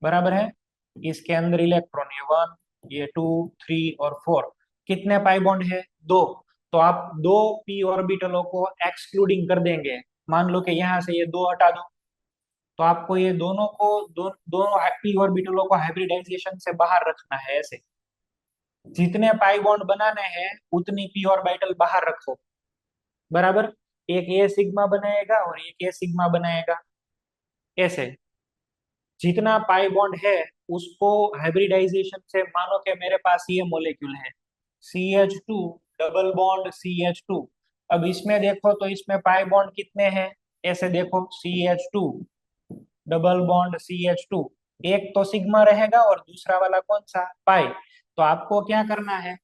बराबर है। इसके अंदर इलेक्ट्रॉन ये 1, ये 2, 3 और 4। कितने पाई बॉन्ड है, दो। तो आप दो पी ऑर्बिटलों को एक्सक्लूडिंग कर देंगे। मान लो कि यहाँ से ये दो हटा दो, तो आपको ये दोनों पी ऑर्बिटलों को हाइब्रिडाइजेशन से बाहर रखना है ऐसे। जितने पाई बॉन्ड बनाने हैं उतनी पी ऑर्बिटल बाहर रखो, बराबर। एक ए सिग्मा बनाएगा और एक ए सिग्मा बनाएगा, ऐसे। जितना पाई बॉन्ड है उसको हाइब्रिडाइजेशन से, मानो कि मेरे पास ये मॉलिक्यूल है CH2 डबल बॉन्ड CH2। अब इसमें देखो तो इसमें पाई बॉन्ड कितने हैं, ऐसे देखो, CH2 डबल बॉन्ड CH2। एक तो सिग्मा रहेगा और दूसरा वाला कौन सा, पाई। तो आपको क्या करना है,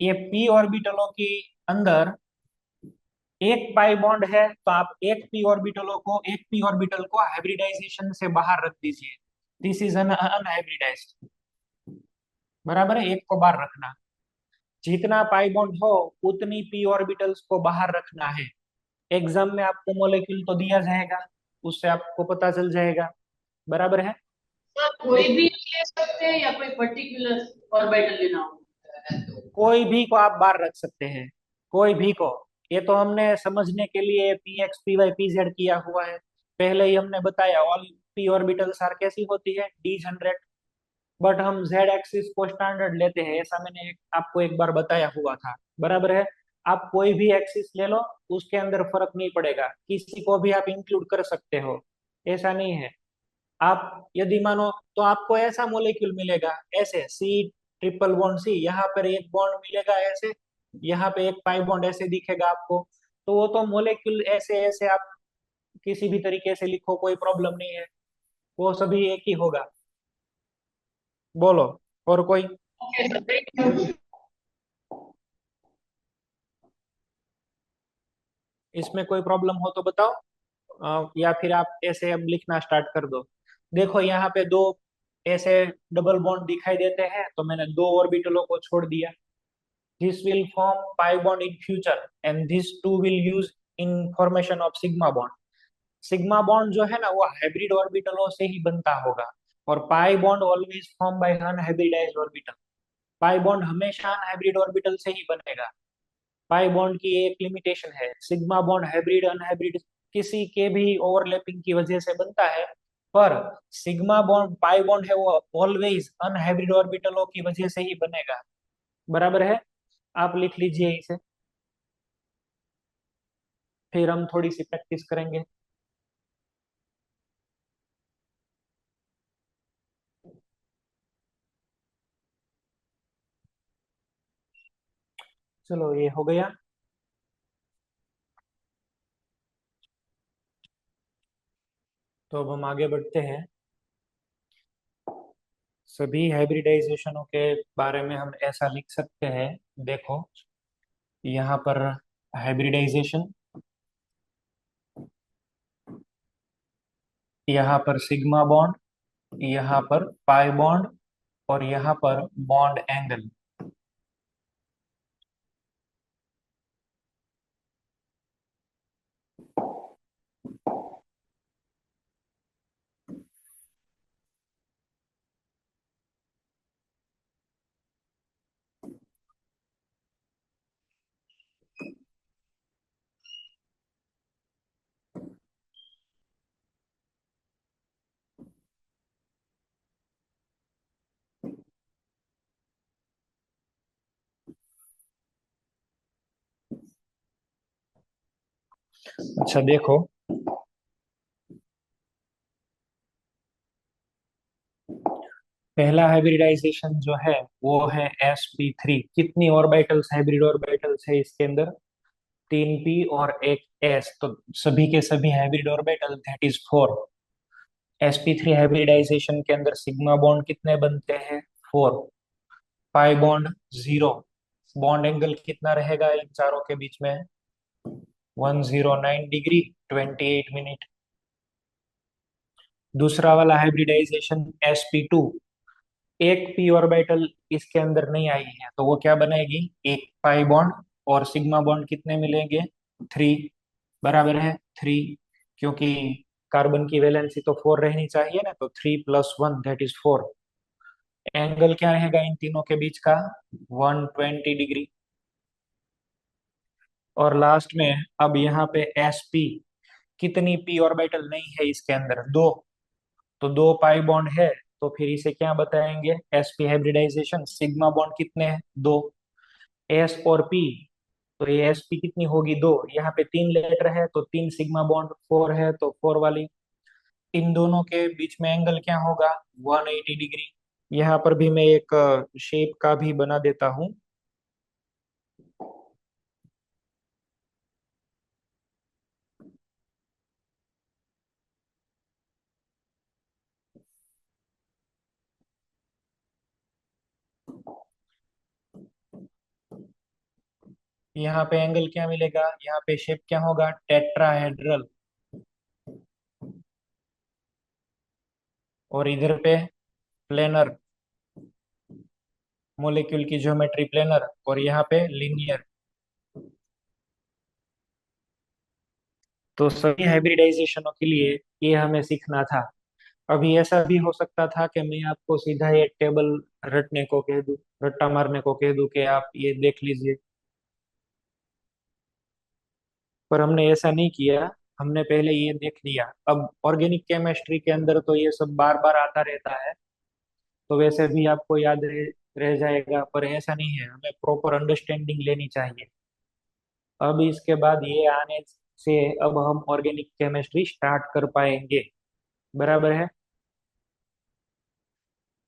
ये पी ऑर्बिटलों के अंदर एक पाई बॉन्ड है, तो आप एक पी ऑर्बिटल को हाइब्रिडाइजेशन से बाहर रख दीजिए। दिस इज एन अनहाइब्रिडाइज्ड, बराबर है, एक को बाहर रखना। जितना पाई बॉन्ड हो उतनी पी ऑर्बिटल्स को बाहर रखना है। एग्जाम में आपको मॉलिक्यूल तो दिया जाएगा, उससे आपको पता चल जाएगा, बराबर है। तो कोई भी ले सकते हैं या कोई पर्टिकुलर ऑर्बिटल लेना हो। कोई भी को आप बाहर रख सकते हैं, कोई भी को। ये तो हमने समझने के लिए PX PY PZ किया हुआ है। पहले ही हमने बताया ऑल पी ऑर्बिटल्स आर कैसी होती है, D जनरेट। बट हम Z एक्सिस को स्टैंडर्ड लेते हैं, ऐसा मैंने आपको एक बार बताया हुआ था, बराबर है। आप कोई भी एक्सिस ले लो, उसके अंदर फर्क नहीं पड़ेगा, किसी को भी आप इंक्लूड कर सकते हो, ऐसा नहीं है। आप यदि मानो तो आपको ऐसा मोलेक्यूल मिलेगा, ऐसे C ट्रिपल बॉन्ड C, यहाँ पर एक बॉन्ड मिलेगा ऐसे, यहाँ पे एक पाई बॉन्ड ऐसे दिखेगा आपको। तो वो तो मोलेक्यूल ऐसे ऐसे आप किसी भी तरीके से लिखो, कोई प्रॉब्लम नहीं है, वो सभी एक ही होगा। बोलो, और कोई। Okay sir, thank you. इसमें कोई प्रॉब्लम हो तो बताओ। या फिर आप ऐसे अब लिखना स्टार्ट कर दो। देखो यहाँ पे दो ऐसे डबल बॉन्ड दिखाई देते हैं, तो मैंने दो ऑर्बिटलों को छोड़ दिया। This will form pi bond in future and this two will use in formation of sigma bond. Sigma bond जो है ना वो हाइब्रिड ऑर्बिटलों से ही बनता होगा, और pi bond always form by unhybridised orbital. Pi bond हमेशा अनहाइब्रिड ऑर्बिटल से ही बनेगा। पाई बॉन्ड की एक लिमिटेशन है, सिग्मा बॉन्ड हाइब्रिड अनहाइब्रिड किसी के भी ओवरलैपिंग की वजह से बनता है, पर सिग्मा बॉन्ड पाई बॉन्ड है वो ऑलवेज अनहाइब्रिड ऑर्बिटलों की वजह से ही बनेगा। बराबर है? आप लिख लीजिए इसे, फिर हम थोड़ी सी प्रैक्टिस करेंगे। चलो ये हो गया। तो अब हम आगे बढ़ते हैं। सभी हाइब्रिडाइजेशनों के बारे में हम ऐसा लिख सकते हैं। देखो यहाँ पर हाइब्रिडाइजेशन, यहाँ पर सिग्मा बॉन्ड, यहाँ पर पाई बॉन्ड, और यहाँ पर बॉन्ड एंगल। अच्छा देखो, पहला हाइब्रिडाइजेशन जो है वो है sp3। कितनी ऑर्बिटल्स, हाइब्रिड ऑर्बिटल्स है इसके अंदर? 3p और एक s, तो सभी के सभी hybrid orbital, that is 4। sp3 hybridisation के अंदर सिग्मा बॉन्ड कितने बनते हैं? 4। Pi bond 0। बॉन्ड एंगल कितना रहेगा इन चारों के बीच में? 109 डिग्री, 28 मिनट। दूसरा वाला हाइब्रिडाइजेशन sp2, एक पी ऑर्बिटल इसके अंदर नहीं आई है, तो वो क्या बनाएगी? एक पाई बॉन्ड, और सिग्मा बॉन्ड कितने मिलेंगे? 3। बराबर है 3, क्योंकि कार्बन की वैलेंसी तो 4 रहनी चाहिए ना, तो 3 + 1 दैट इज 4। एंगल क्या रहेगा इन तीनों के बीच का? 120 डिग्री। और लास्ट में अब यहाँ पे sp, कितनी पी ऑर्बिटल नहीं है इसके अंदर? दो। तो दो पाई बॉन्ड है, तो फिर इसे क्या बताएंगे? sp hybridisation. सिग्मा बॉन्ड कितने हैं? दो। s और p, तो ये sp कितनी होगी? दो। यहाँ पे 3 लेटर है तो 3 सिग्मा बॉन्ड, 4 है तो 4 वाली। इन दोनों के बीच में एंगल क्या होगा? 180 डिग्री। यहाँ पर भी मैं एक शेप का भी बना देता हूँ। यहाँ पे एंगल क्या मिलेगा? यहाँ पे शेप क्या होगा? टेट्राहेड्रल। और इधर पे प्लेनर, मोलिक्यूल की ज्योमेट्री प्लेनर, और यहाँ पे लीनियर। तो सभी हाइब्रिडाइजेशनों के लिए ये हमें सीखना था। अभी ऐसा भी हो सकता था कि मैं आपको सीधा ये टेबल रटने को कह दूं, रट्टा मारने को कह दूं कि आप ये देख लीजिए, पर हमने ऐसा नहीं किया। हमने पहले ये देख लिया। अब ऑर्गेनिक केमिस्ट्री के अंदर तो ये सब बार बार आता रहता है, तो वैसे भी आपको याद रह जाएगा, पर ऐसा नहीं है, हमें प्रॉपर अंडरस्टैंडिंग लेनी चाहिए। अब इसके बाद ये आने से अब हम ऑर्गेनिक केमिस्ट्री स्टार्ट कर पाएंगे। बराबर है?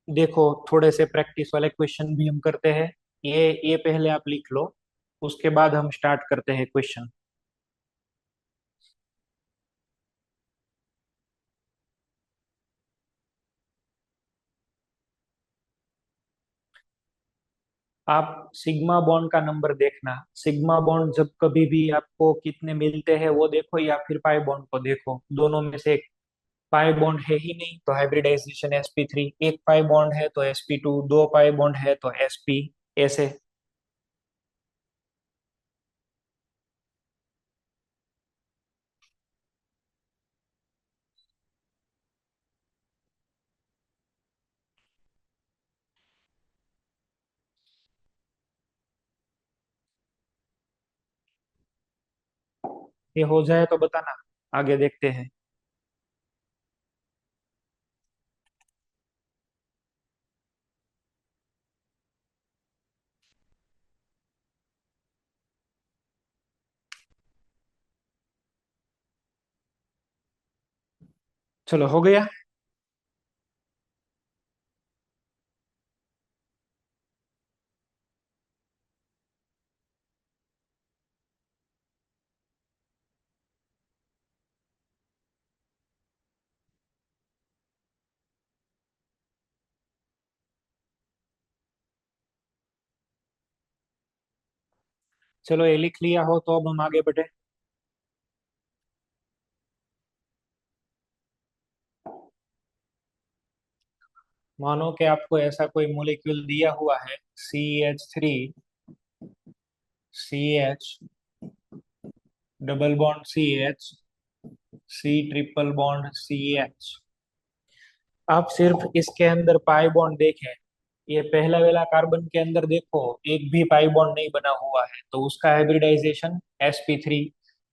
देखो थोड़े से प्रैक्टिस वाले क्वेश्चन भी हम करते हैं। ये पहले आप लिख लो, उसके बाद हम स्टार्ट करते हैं क्वेश्चन। आप सिग्मा बॉन्ड का नंबर देखना। सिग्मा बॉन्ड जब कभी भी आपको कितने मिलते हैं वो देखो, या फिर पाई बॉन्ड को देखो, दोनों में से एक। पाई बॉन्ड है ही नहीं तो हाइब्रिडाइजेशन sp3, एक पाई बॉन्ड है तो sp2, दो पाई बॉन्ड है तो sp, ऐसे। ये हो जाए तो बताना, आगे देखते हैं। चलो, हो गया। चलो, ये लिख लिया हो तो अब हम आगे बढ़े। मानो कि आपको ऐसा कोई मॉलिक्यूल दिया हुआ है, CH3, CH, double bond CH, C triple bond CH। आप सिर्फ इसके अंदर पाई बॉन्ड देखें, ये पहला वाला कार्बन के अंदर देखो, एक भी पाई बॉन्ड नहीं बना हुआ है, तो उसका हाइब्रिडाइजेशन sp3।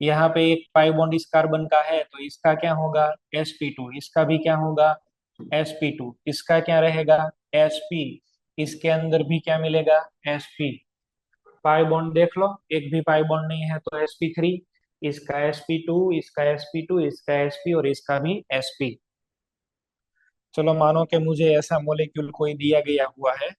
यहाँ पे एक पाई बॉन्ड इस कार्बन का है तो इसका क्या होगा, sp2। इसका भी क्या होगा, sp2। इसका क्या रहेगा, sp। इसके अंदर भी क्या मिलेगा, sp। पाई बॉन्ड देख लो, एक भी पाई बॉन्ड नहीं है तो sp3। इसका sp2, इसका sp2, इसका sp और इसका भी sp। चलो, मानो कि मुझे ऐसा मॉलिक्यूल कोई दिया गया हुआ है।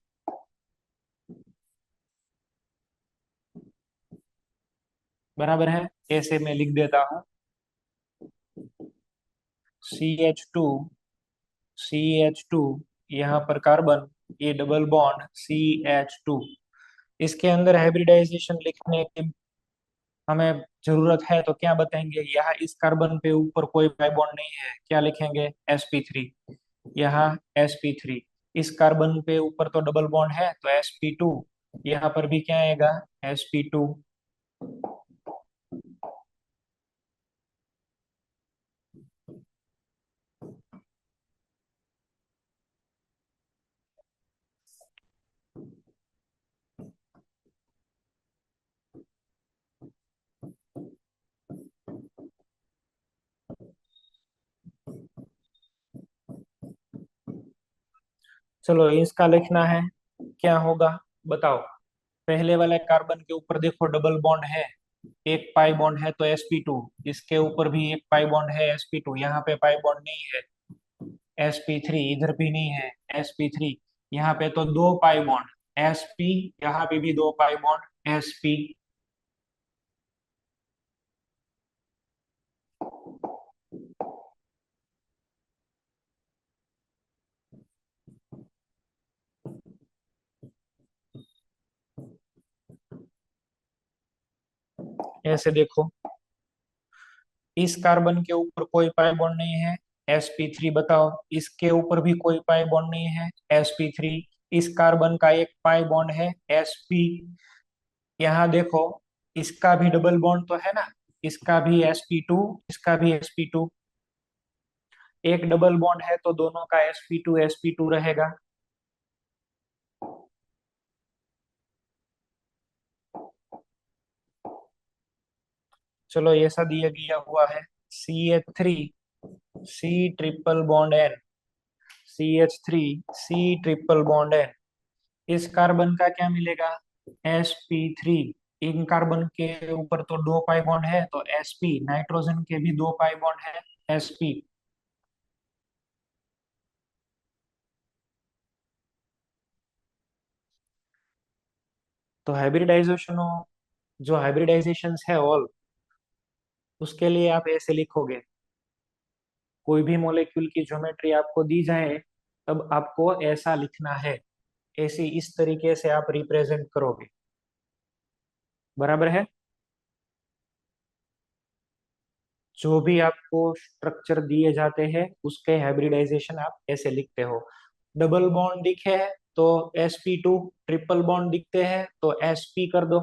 बराबर है, ऐसे मैं लिख देता हूँ, CH2, यहाँ पर कार्बन, ये डबल बॉन्ड CH2। इसके अंदर हाइब्रिडाइजेशन लिखने की हमें जरूरत है तो क्या बताएंगे, यहाँ इस कार्बन पे ऊपर कोई पाई बॉन्ड नहीं है, क्या लिखेंगे, sp3। यहाँ sp3। इस कार्बन पे ऊपर तो डबल बॉन्ड है तो sp2। यहाँ पर भी क्या आएगा, sp2। चलो, इसका लिखना है, क्या होगा बताओ। पहले वाले कार्बन के ऊपर देखो डबल बॉन्ड है, एक पाई बॉन्ड है तो sp2। इसके ऊपर भी एक पाई बॉन्ड है sp2, यहाँ पे पाई बॉन्ड नहीं है, sp3 इधर भी नहीं है, sp3। यहाँ पे तो दो पाई बॉन्ड sp, यहाँ पे भी दो पाई बॉन्ड sp। ऐसे देखो, इस कार्बन के ऊपर कोई पाई बॉन्ड नहीं है, sp3। बताओ, इसके ऊपर भी कोई पाई बॉन्ड नहीं है, sp3। इस कार्बन का एक पाई बॉन्ड है sp। यहाँ देखो, इसका भी डबल बॉन्ड तो है ना, इसका भी sp2, इसका भी sp2। एक डबल बॉन्ड है तो दोनों का sp2 रहेगा। चलो, ऐसा दिया गया हुआ है, CH3, C triple bond N, CH3, C triple bond N। इस कार्बन का क्या मिलेगा, sp3। इन कार्बन के ऊपर तो दो पाई बॉन्ड है तो sp, नाइट्रोजन के भी दो पाई बॉन्ड है sp। तो हाइब्रिडाइजेशन, जो हाइब्रिडाइजेशन है ऑल, उसके लिए आप ऐसे लिखोगे। कोई भी मॉलिक्यूल की ज्योमेट्री आपको दी जाए, तब आपको ऐसा लिखना है, ऐसी इस तरीके से आप रिप्रेजेंट करोगे। बराबर है। जो भी आपको स्ट्रक्चर दिए जाते हैं उसके हाइब्रिडाइजेशन आप ऐसे लिखते हो। डबल बॉन्ड दिखे है तो sp2, ट्रिपल बॉन्ड दिखते हैं तो sp कर दो।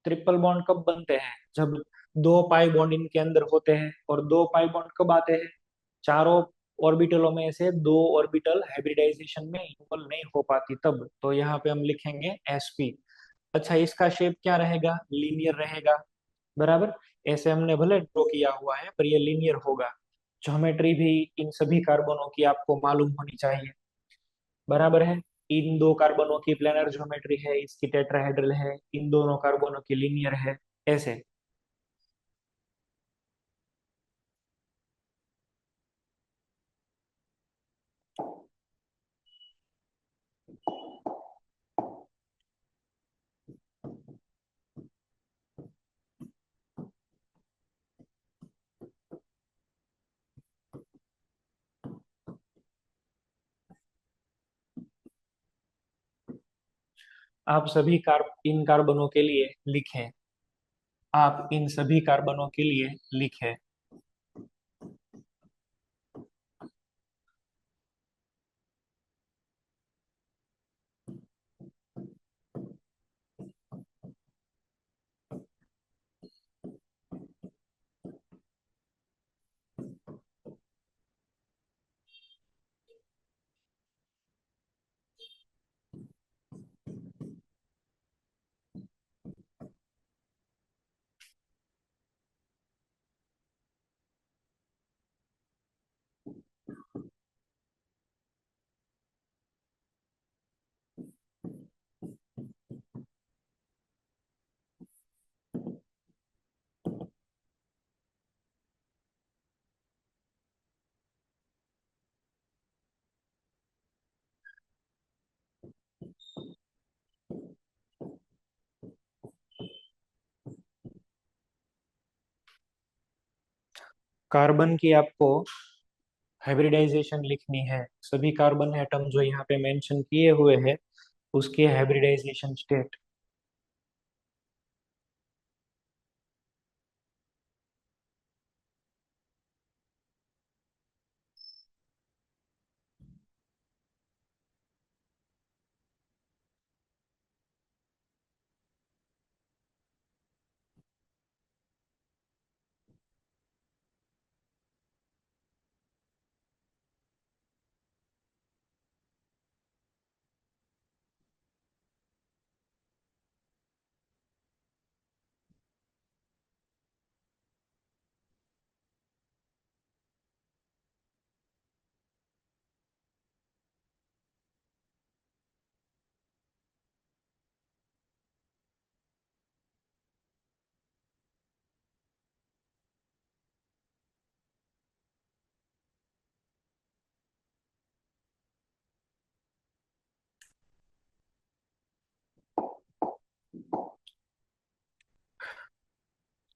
ट्रिपल बॉन्ड कब बनते हैं? जब दो पाई बॉन्ड इनके अंदर होते हैं। और दो पाई बॉन्ड कब आते हैं? चारों ऑर्बिटलों में से दो ऑर्बिटल हाइब्रिडाइजेशन में इन्वॉल्व नहीं हो पाती तब। तो यहाँ पे हम लिखेंगे sp। अच्छा, इसका शेप क्या रहेगा? लीनियर रहेगा। बराबर। ऐसे हमने भले ड्रॉ किया हुआ है पर ये लीनियर होगा। ज्योमेट्री भी इन सभी कार्बनों की आपको मालूम होनी चाहिए। बराबर है। इन दो कार्बनों की प्लेनर ज्योमेट्री है, इसकी टेट्राहेड्रल है, इन दोनों कार्बनों की लीनियर है। ऐसे। आप सभी इन कार्बनों के लिए लिखें। आप इन सभी कार्बनों के लिए लिखें। कार्बन की आपको हाइब्रिडाइजेशन लिखनी है। सभी कार्बन एटम जो यहाँ पे मेंशन किए हुए हैं उसके हाइब्रिडाइजेशन स्टेट।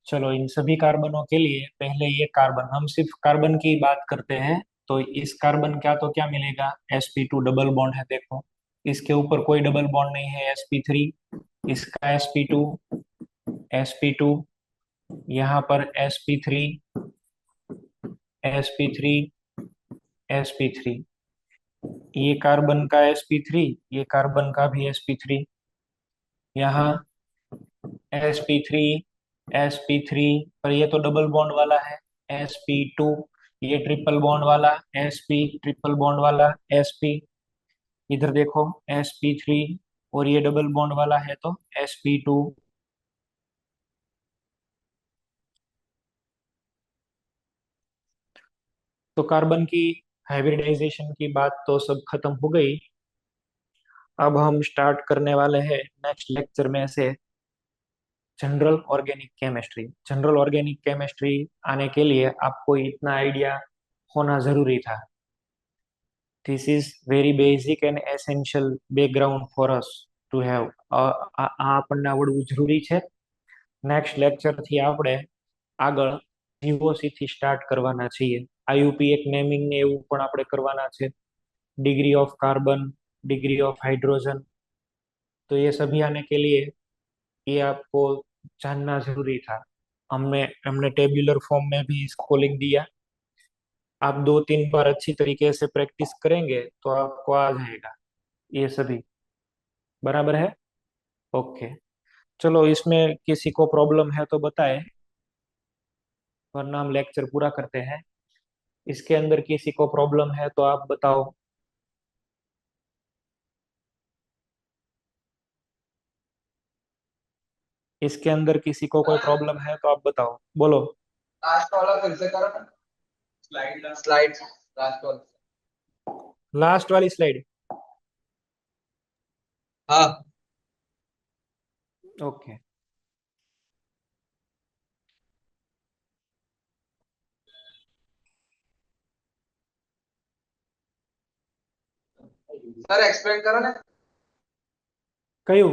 चलो, इन सभी कार्बनों के लिए पहले ये कार्बन, हम सिर्फ कार्बन की बात करते हैं। तो इस कार्बन क्या तो क्या मिलेगा? sp2 डबल बॉन्ड है, देखो। इसके ऊपर कोई डबल बॉन्ड नहीं है, sp3। इसका sp2 यहाँ पर sp3, sp3, sp3। ये कार्बन का sp3, ये कार्बन का भी sp3। यहाँ sp3, sp3, पर ये तो डबल बॉन्ड वाला है। sp2, ये ट्रिपल बॉन्ड वाला। sp, ट्रिपल बॉन्ड वाला sp। इधर देखो sp3, और ये डबल बॉन्ड वाला है तो sp2। तो कार्बन की हाइब्रिडाइजेशन की बात तो सब खत्म हो गई। अब हम स्टार्ट करने वाले हैं नेक्स्ट लेक्चर में से general organic chemistry. General organic chemistry आने के लिए आपको इतना आइडिया होना जरूरी था। This is very basic and essential background for us to have. આ આપણને આવડવું જરૂરી છે. નેક્સ્ટ લેક્ચર થી આપણે આગળ જીઓસી થી સ્ટાર્ટ કરવાના છીએ. આઈયુપી એક નેમિંગ ને એવું પણ આપણે કરવાના છે. Degree of carbon, degree of hydrogen, तो ये सभी आने के लिए ये आपको जानना जरूरी था। हमने हमने टेब्यूलर फॉर्म में भी इसको लिख दिया। आप 2-3 बार अच्छी तरीके से प्रैक्टिस करेंगे तो आपको आ जाएगा ये सभी। बराबर है? ओके। चलो, इसमें किसी को प्रॉब्लम है तो बताए, वरना हम लेक्चर पूरा करते हैं। इसके अंदर किसी को प्रॉब्लम है तो आप बताओ। इसके अंदर किसी को कोई प्रॉब्लम है तो आप बताओ, बोलो। लास्ट वाला फिर से करो ना। स्लाइड स्लाइड लास्ट वाला। लास्ट वाली स्लाइड। हाँ ओके। सर एक्सप्लेन करो ना कયું?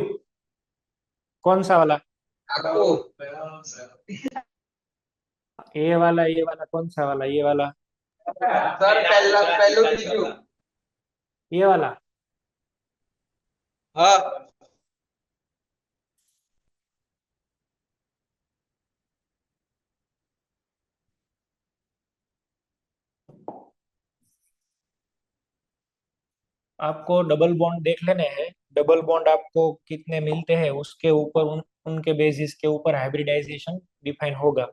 कौन सा वाला? आपको। ये वाला कौन सा वाला? ये वाला? सर पहला पहलू रिव्यू। ये वाला? हाँ आपको डबल बॉन्ड देख लेने हैं। डबल बॉन्ड आपको कितने मिलते हैं उसके ऊपर उनके बेसिस के ऊपर हाइब्रिडाइजेशन डिफाइन होगा।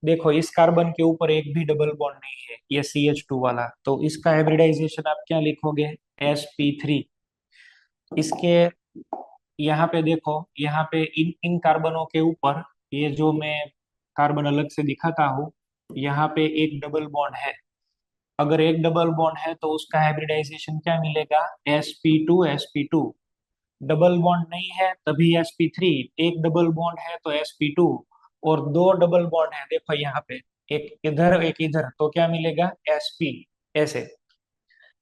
देखो, इस कार्बन के ऊपर एक भी डबल बॉन्ड नहीं है, ये CH2 वाला, तो इसका हाइब्रिडाइजेशन आप क्या लिखोगे? sp3। इसके यहाँ पे देखो, यहाँ पे इन इन कार्बनों के ऊपर, ये जो मैं कार्बन अलग से दिखाता हूँ, यहाँ पे एक डबल बॉन्ड है। अगर एक डबल बॉन्ड है तो उसका हाइब्रिडाइजेशन क्या मिलेगा? sp2 sp2। डबल बॉन्ड नहीं है तभी sp3। एक डबल बॉन्ड है तो sp2। और दो डबल बॉन्ड है, देखो यहाँ पे, एक इधर एक इधर, तो क्या मिलेगा? sp। ऐसे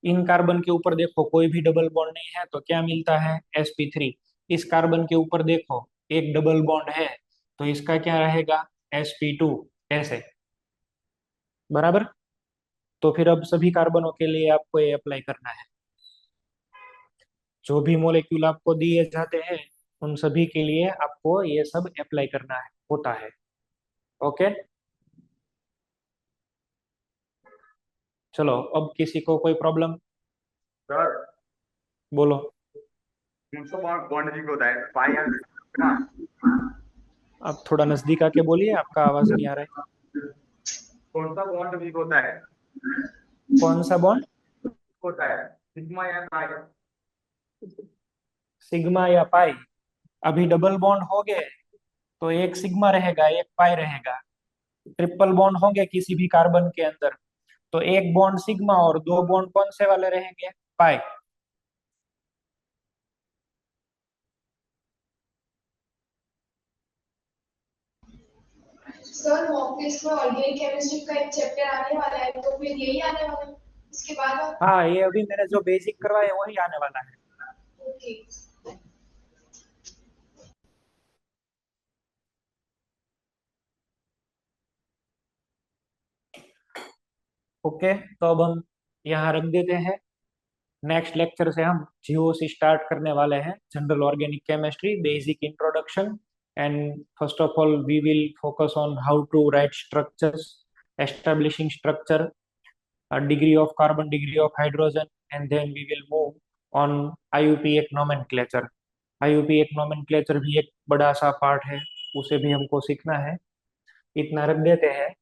इन कार्बन के ऊपर देखो कोई भी डबल बॉन्ड नहीं है तो क्या मिलता है? sp3। इस कार्बन के ऊपर देखो एक डबल बॉन्ड है, तो इसका क्या रहेगा? sp2। ऐसे। बराबर? तो फिर अब सभी कार्बनों के लिए आपको ये अप्लाई करना है। जो भी मोलेक्यूल आपको दिए जाते हैं उन सभी के लिए आपको ये सब अप्लाई करना है, होता है। ओके। चलो, अब किसी को कोई प्रॉब्लम? सर बोलो। कौन सा बॉन्ड वीक होता है, पाई या सिग्मा? आप थोड़ा नजदीक आके बोलिए, आपका आवाज नहीं आ रहा है। कौन सा बॉन्ड वीक होता है? कौन सा बॉन्ड? होता है सिग्मा या पाई? सिग्मा या पाई? अभी डबल बॉन्ड हो गए तो एक सिग्मा रहेगा, एक पाई रहेगा। ट्रिपल बॉन्ड होंगे किसी भी कार्बन के अंदर, तो एक बॉन्ड सिग्मा और दो बॉन्ड कौन से वाले रहेंगे? पाई। सर मॉक टेस्ट में ऑर्गेनिक केमिस्ट्री का एक चैप्टर आने वाला है, तो फिर यही आने वाला है इसके बाद और? हाँ, ये अभी मैंने जो बेसिक करवाए वही आने वाला है। ओके। ओके, तो अब हम यहाँ रख देते हैं। नेक्स्ट लेक्चर से हम जीओ से स्टार्ट करने वाले हैं, general organic chemistry basic introduction. And first of all we will focus on how to write structures, establishing structure, degree of carbon, degree of hydrogen, and then we will move on IUPAC nomenclature. IUPAC nomenclature भी एक बड़ा सा part है, उसे भी हमको सीखना है। इतना रख देते हैं।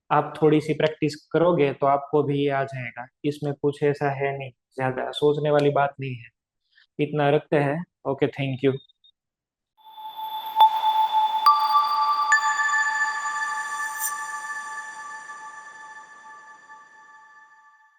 आप थोड़ी सी प्रैक्टिस करोगे तो आपको भी ये आ जाएगा, इसमें कुछ ऐसा है नहीं, ज्यादा सोचने वाली बात नहीं है। इतना रखते हैं। Okay, thank you.